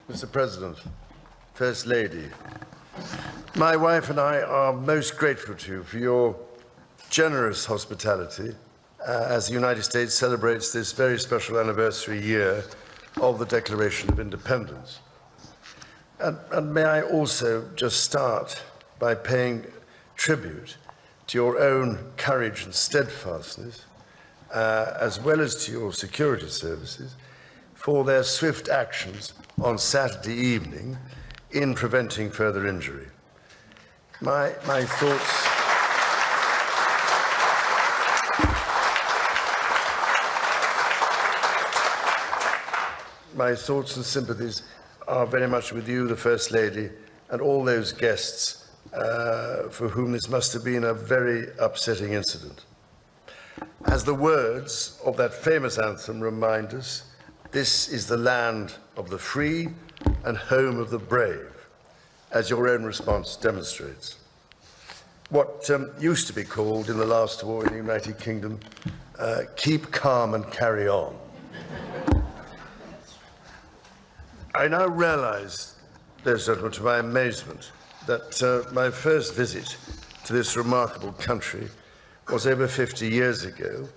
Mr. President, First Lady, my wife and I are most grateful to you for your generous hospitality as the United States celebrates this very special anniversary year of the Declaration of Independence. And may I also just start by paying tribute to your own courage and steadfastness, as well as to your security services, for their swift actions on Saturday evening in preventing further injury. My thoughts and sympathies are very much with you, the First Lady, and all those guests for whom this must have been a very upsetting incident. As the words of that famous anthem remind us, this is the land of the free and home of the brave, as your own response demonstrates. What used to be called in the last war in the United Kingdom, keep calm and carry on. I now realise, ladies and gentlemen, to my amazement, that my first visit to this remarkable country was over 50 years ago,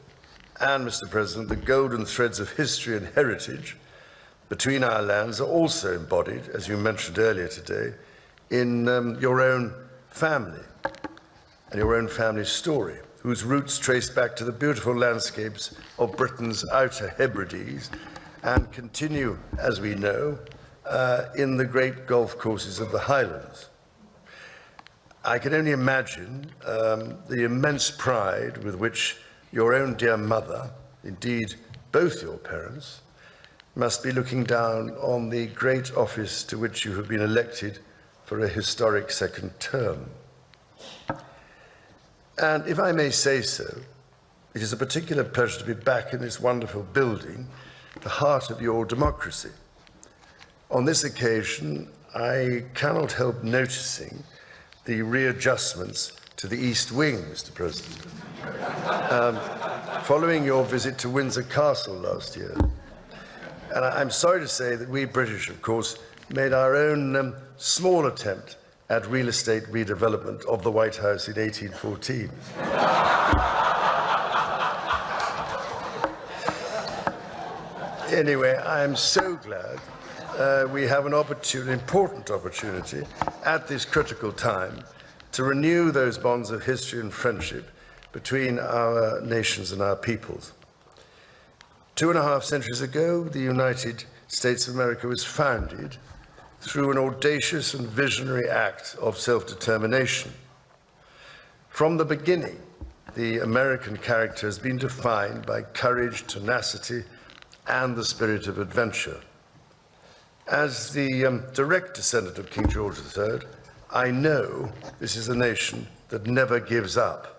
and, Mr. President, the golden threads of history and heritage between our lands are also embodied, as you mentioned earlier today, in your own family and your own family story, whose roots trace back to the beautiful landscapes of Britain's Outer Hebrides and continue, as we know, in the great golf courses of the Highlands. I can only imagine the immense pride with which your own dear mother, indeed both your parents, must be looking down on the great office to which you have been elected for a historic second term. And if I may say so, it is a particular pleasure to be back in this wonderful building, the heart of your democracy. On this occasion, I cannot help noticing the readjustments to the East Wing, Mr. President, following your visit to Windsor Castle last year. And I'm sorry to say that we British, of course, made our own small attempt at real estate redevelopment of the White House in 1814. Anyway, I'm so glad we have an important opportunity at this critical time to renew those bonds of history and friendship between our nations and our peoples. 2.5 centuries ago, the United States of America was founded through an audacious and visionary act of self-determination. From the beginning, the American character has been defined by courage, tenacity, and the spirit of adventure. As the direct descendant of King George III, I know this is a nation that never gives up.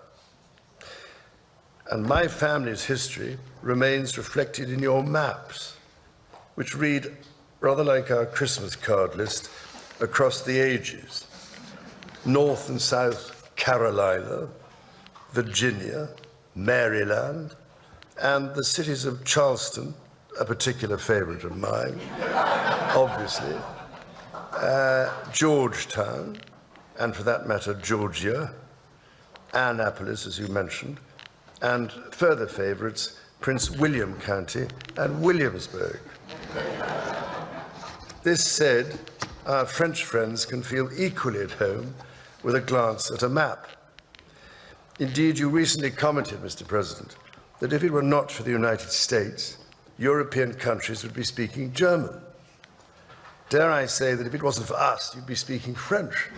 And my family's history remains reflected in your maps, which read rather like our Christmas card list across the ages. North and South Carolina, Virginia, Maryland, and the cities of Charleston, a particular favorite of mine, obviously, Georgetown, and for that matter, Georgia, Annapolis, as you mentioned, and further favorites, Prince William County and Williamsburg. This said, our French friends can feel equally at home with a glance at a map. Indeed, you recently commented, Mr. President, that if it were not for the United States, European countries would be speaking German. Dare I say that if it wasn't for us, you'd be speaking French.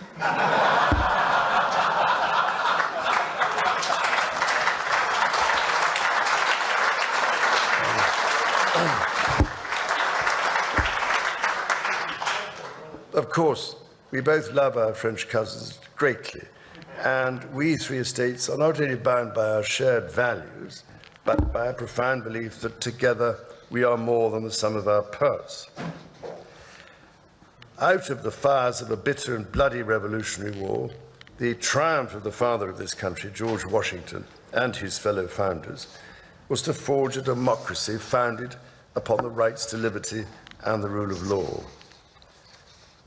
Of course, we both love our French cousins greatly, and we three estates are not only bound by our shared values, but by a profound belief that together we are more than the sum of our parts. Out of the fires of a bitter and bloody Revolutionary War, the triumph of the father of this country, George Washington, and his fellow founders, was to forge a democracy founded upon the rights to liberty and the rule of law.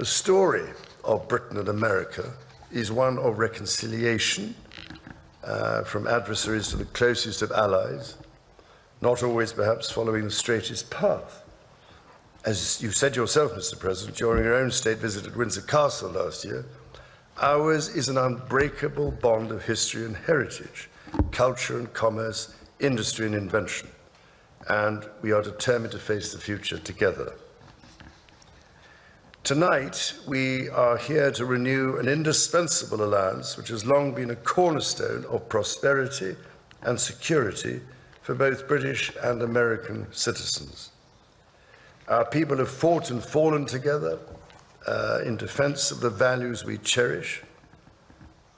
The story of Britain and America is one of reconciliation, from adversaries to the closest of allies, not always perhaps following the straightest path. As you said yourself, Mr. President, during your own state visit at Windsor Castle last year, ours is an unbreakable bond of history and heritage, culture and commerce, industry and invention, and we are determined to face the future together. Tonight, we are here to renew an indispensable alliance which has long been a cornerstone of prosperity and security for both British and American citizens. Our people have fought and fallen together in defense of the values we cherish.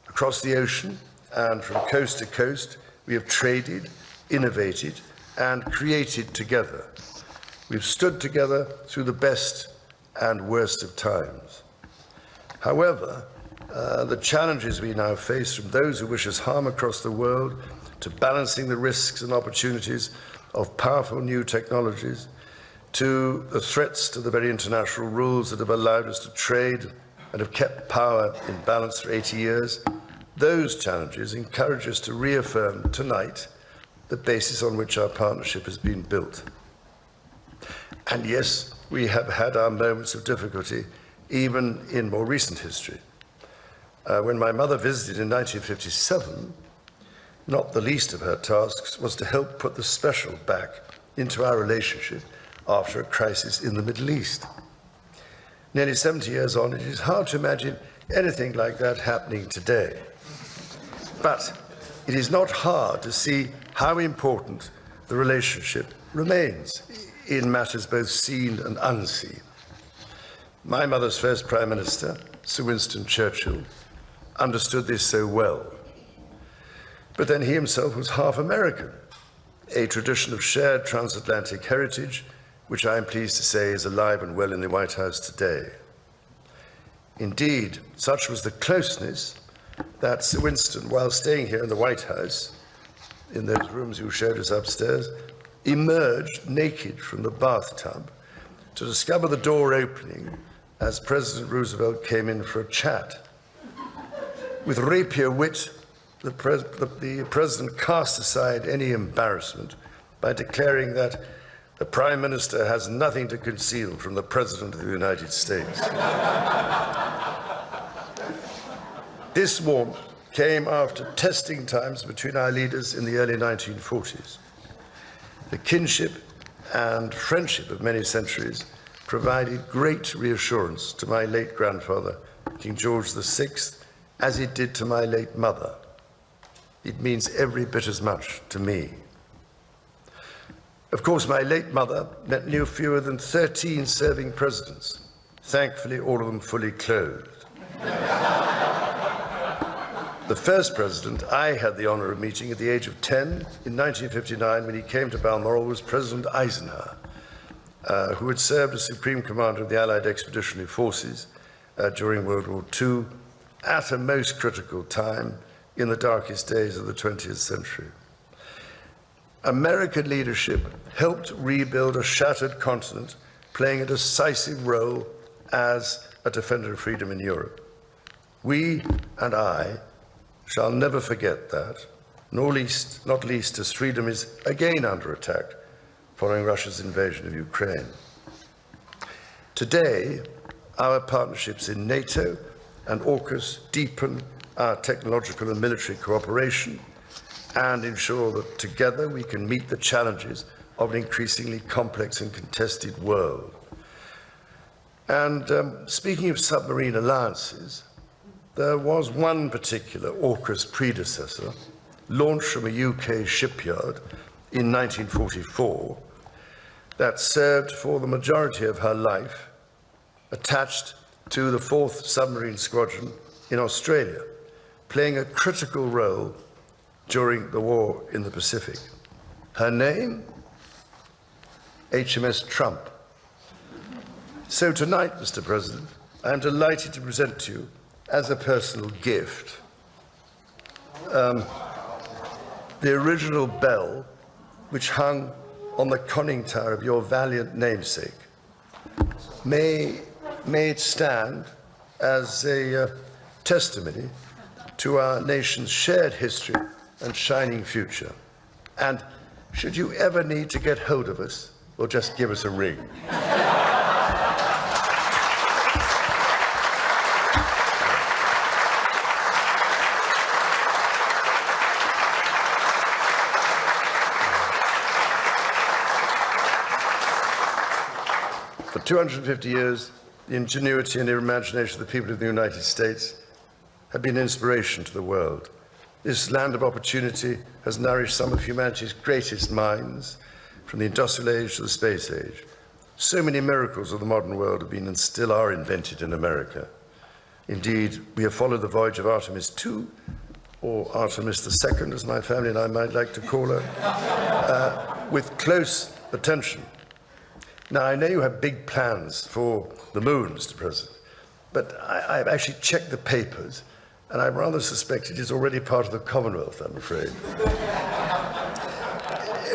Across the ocean and from coast to coast, we have traded, innovated, and created together. We've stood together through the best and worst of times. However, the challenges we now face, from those who wish us harm across the world to balancing the risks and opportunities of powerful new technologies, to the threats to the very international rules that have allowed us to trade and have kept power in balance for 80 years, those challenges encourage us to reaffirm tonight the basis on which our partnership has been built. And yes, we have had our moments of difficulty, even in more recent history. When my mother visited in 1957, not the least of her tasks was to help put the special back into our relationship after a crisis in the Middle East. Nearly 70 years on, it is hard to imagine anything like that happening today. But it is not hard to see how important the relationship remains in matters both seen and unseen. My mother's first Prime Minister, Sir Winston Churchill, understood this so well. But then he himself was half American, a tradition of shared transatlantic heritage, which I am pleased to say is alive and well in the White House today. Indeed, such was the closeness that Sir Winston, while staying here in the White House, in those rooms you showed us upstairs, emerged naked from the bathtub to discover the door opening as President Roosevelt came in for a chat. With rapier wit, the President cast aside any embarrassment by declaring that the Prime Minister has nothing to conceal from the President of the United States. This warmth came after testing times between our leaders in the early 1940s. The kinship and friendship of many centuries provided great reassurance to my late grandfather, King George VI, as it did to my late mother. It means every bit as much to me. Of course, my late mother met no fewer than 13 serving presidents, thankfully all of them fully clothed. The first president I had the honor of meeting at the age of 10 in 1959 when he came to Balmoral was President Eisenhower, who had served as Supreme Commander of the Allied Expeditionary Forces during World War II at a most critical time in the darkest days of the 20th century. American leadership helped rebuild a shattered continent, playing a decisive role as a defender of freedom in Europe. We and I shall never forget that, not least as freedom is again under attack following Russia's invasion of Ukraine. Today, our partnerships in NATO and AUKUS deepen our technological and military cooperation and ensure that together we can meet the challenges of an increasingly complex and contested world. And speaking of submarine alliances, there was one particular AUKUS predecessor, launched from a UK shipyard in 1944, that served for the majority of her life attached to the 4th Submarine Squadron in Australia, playing a critical role during the war in the Pacific. Her name? HMS Trump. So tonight, Mr. President, I am delighted to present to you, as a personal gift, the original bell which hung on the conning tower of your valiant namesake. May may it stand as a testimony to our nation's shared history and shining future. And should you ever need to get hold of us, or just give us a ring. For 250 years, the ingenuity and imagination of the people of the United States have been an inspiration to the world. This land of opportunity has nourished some of humanity's greatest minds, from the industrial age to the space age. So many miracles of the modern world have been and still are invented in America. Indeed, we have followed the voyage of Artemis II, or Artemis II, as my family and I might like to call her, with close attention. Now, I know you have big plans for the moon, Mr. President, but I've actually checked the papers, and I rather suspect it is already part of the Commonwealth, I'm afraid.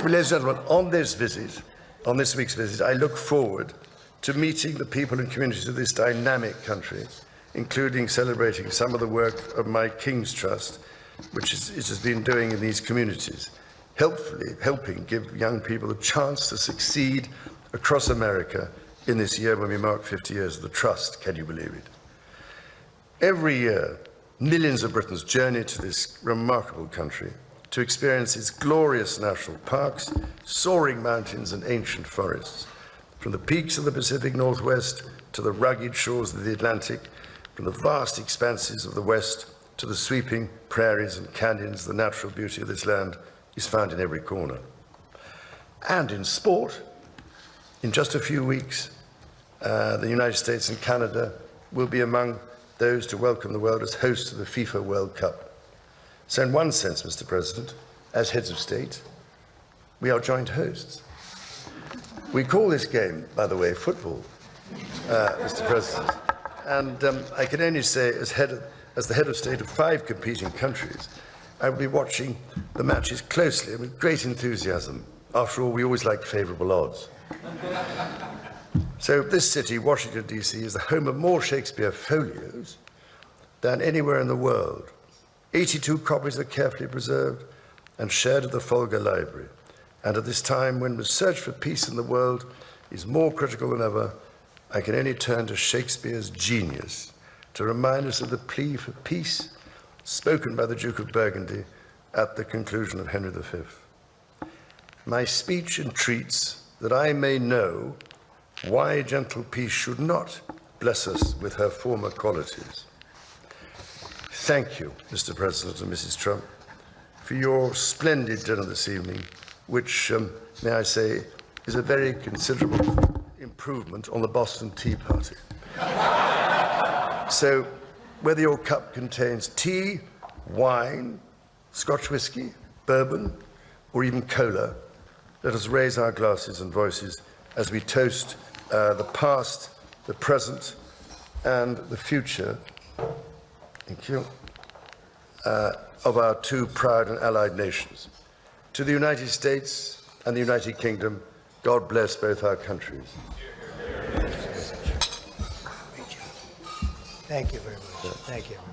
Ladies and gentlemen, on this week's visit, I look forward to meeting the people and communities of this dynamic country, including celebrating some of the work of my King's Trust, which it has been doing in these communities, helping give young people a chance to succeed across America in this year when we mark 50 years of the Trust. Can you believe it? Every year, millions of Britons journey to this remarkable country to experience its glorious national parks, soaring mountains and ancient forests. From the peaks of the Pacific Northwest to the rugged shores of the Atlantic, from the vast expanses of the West to the sweeping prairies and canyons, the natural beauty of this land is found in every corner. And in sport, in just a few weeks, the United States and Canada will be among those to welcome the world as hosts of the FIFA World Cup. So in one sense, Mr. President, as heads of state, we are joint hosts. We call this game, by the way, football, Mr. President. And I can only say, as the head of state of 5 competing countries, I will be watching the matches closely and with great enthusiasm. After all, we always like favourable odds. So this city, Washington, D.C., is the home of more Shakespeare folios than anywhere in the world. 82 copies are carefully preserved and shared at the Folger Library. And at this time, when the search for peace in the world is more critical than ever, I can only turn to Shakespeare's genius to remind us of the plea for peace spoken by the Duke of Burgundy at the conclusion of Henry V. My speech entreats that I may know why gentle peace should not bless us with her former qualities. Thank you, Mr. President and Mrs. Trump, for your splendid dinner this evening, which, may I say, is a very considerable improvement on the Boston Tea Party. So, whether your cup contains tea, wine, Scotch whisky, bourbon, or even cola, let us raise our glasses and voices as we toast the past, the present, and the future, thank you, of our 2 proud and allied nations. To the United States and the United Kingdom, God bless both our countries. Thank you very much. Thank you, everybody.